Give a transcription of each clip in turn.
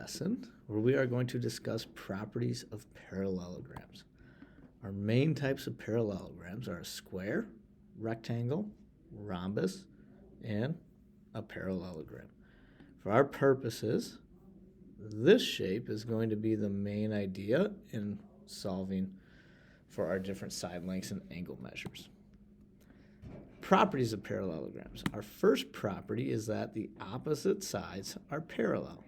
lesson where we are going to discuss properties of parallelograms. Our main types of parallelograms are a square, rectangle, rhombus, and a parallelogram. For our purposes, this shape is going to be the main idea in solving for our different side lengths and angle measures. Properties of parallelograms. Our first property is that the opposite sides are parallel.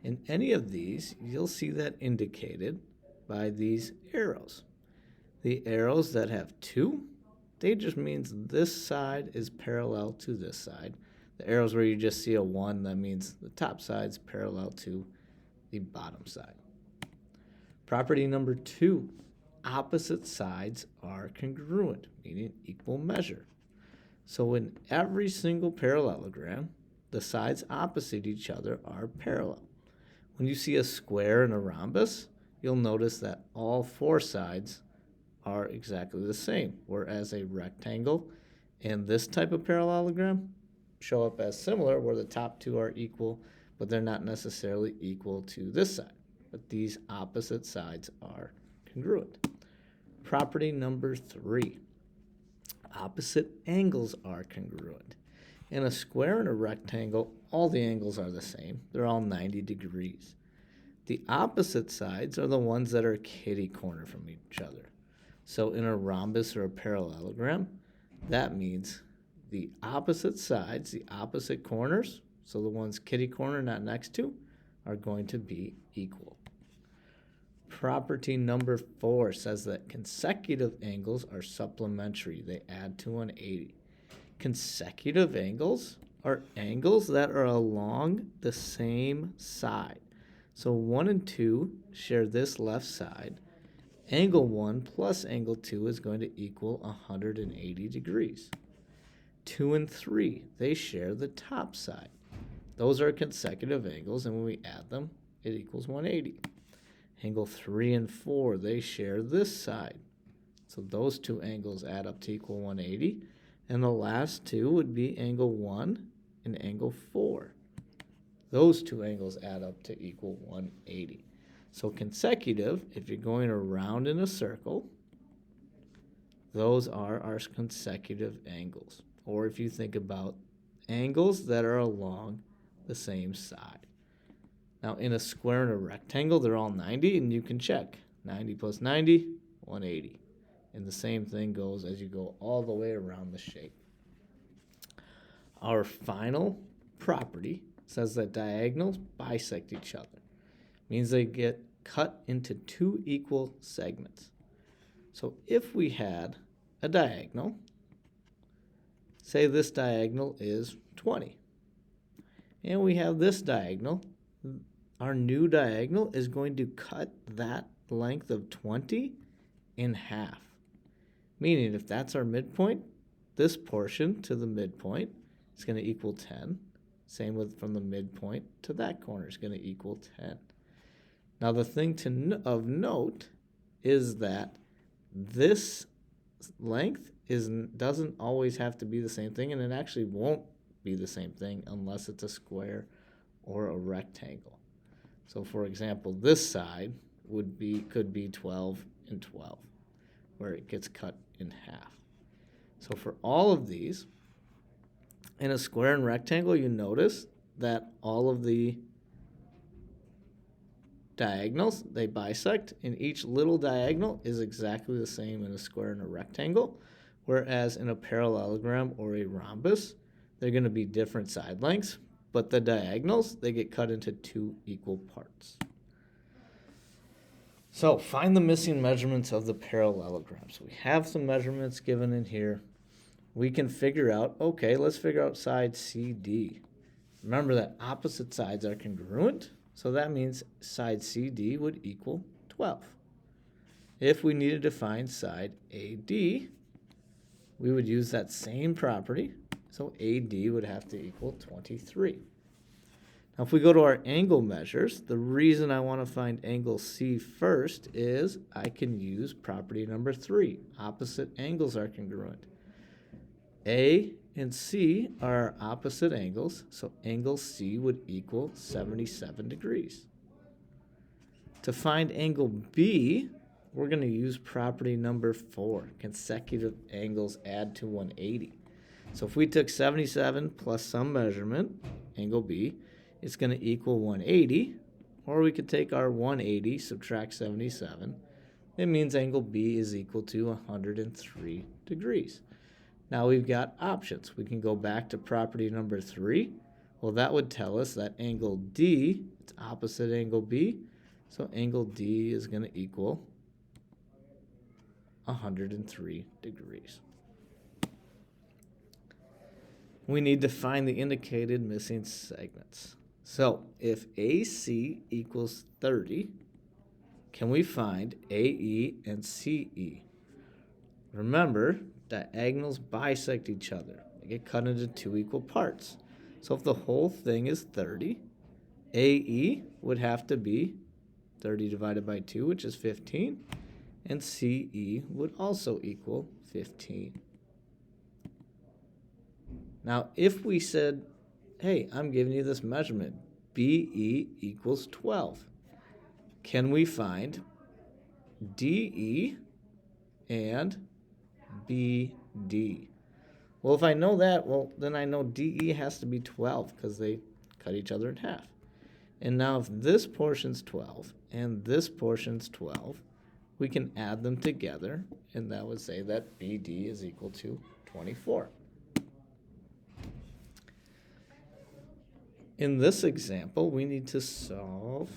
In any of these, you'll see that indicated by these arrows. The arrows that have 2, they just means this side is parallel to this side. The arrows where you just see a 1, that means the top side's parallel to the bottom side. Property number 2, opposite sides are congruent, meaning equal measure. So in every single parallelogram, the sides opposite each other are parallel. When you see a square and a rhombus, you'll notice that all 4 sides are exactly the same, whereas a rectangle and this type of parallelogram show up as similar, where the top 2 are equal, but they're not necessarily equal to this side. But these opposite sides are congruent. Property number 3. Opposite angles are congruent. In a square and a rectangle, all the angles are the same. They're all 90 degrees. The opposite sides are the ones that are kitty corner from each other. So in a rhombus or a parallelogram, that means the opposite sides, the opposite corners, so the ones kitty corner not next to, are going to be equal. Property number 4 says that consecutive angles are supplementary. They add to 180. Consecutive angles are angles that are along the same side. So 1 and 2 share this left side. Angle 1 plus angle 2 is going to equal 180 degrees. 2 and 3, they share the top side. Those are consecutive angles, and when we add them, it equals 180. Angle 3 and 4, they share this side. So those 2 angles add up to equal 180. And the last 2 would be angle 1 and angle 4. Those 2 angles add up to equal 180. So consecutive, if you're going around in a circle, those are our consecutive angles. Or if you think about angles that are along the same side. Now, in a square and a rectangle, they're all 90, and you can check. 90 plus 90, 180. And the same thing goes as you go all the way around the shape. Our final property says that diagonals bisect each other. Means they get cut into 2 equal segments. So if we had a diagonal, say this diagonal is 20, and we have this diagonal, our new diagonal is going to cut that length of 20 in half. Meaning if that's our midpoint, this portion to the midpoint is going to equal 10. Same with from the midpoint to that corner is going to equal 10. Now the thing of note is that this length doesn't always have to be the same thing, and it actually won't be the same thing unless it's a square or a rectangle. So for example, this side could be 12 and 12, where it gets cut in half. So for all of these, in a square and rectangle, you notice that all of the diagonals, they bisect, and each little diagonal is exactly the same in a square and a rectangle, whereas in a parallelogram or a rhombus, they're going to be different side lengths, but the diagonals, they get cut into 2 equal parts. So find the missing measurements of the parallelogram. So we have some measurements given in here. We can figure out, okay, let's figure out side CD. Remember that opposite sides are congruent, so that means side CD would equal 12. If we needed to find side AD, we would use that same property, so AD would have to equal 23. Now if we go to our angle measures, the reason I want to find angle C first is I can use property number 3. Opposite angles are congruent. A and C are our opposite angles, so angle C would equal 77 degrees. To find angle B, we're going to use property number 4. Consecutive angles add to 180. So if we took 77 plus some measurement, angle B, it's going to equal 180. Or we could take our 180, subtract 77. It means angle B is equal to 103 degrees. Now we've got options. We can go back to property number 3. Well, that would tell us that angle D, it's opposite angle B, so angle D is going to equal 103 degrees. We need to find the indicated missing segments. So if AC equals 30, can we find AE and CE? Remember, diagonals bisect each other. They get cut into 2 equal parts. So if the whole thing is 30, AE would have to be 30 divided by 2, which is 15, and CE would also equal 15. Now, if we said, hey, I'm giving you this measurement, BE equals 12, can we find DE and BD? Well, if I know that, well, then I know DE has to be 12 because they cut each other in half. And now if this portion's 12 and this portion's 12, we can add them together, and that would say that BD is equal to 24. In this example, we need to solve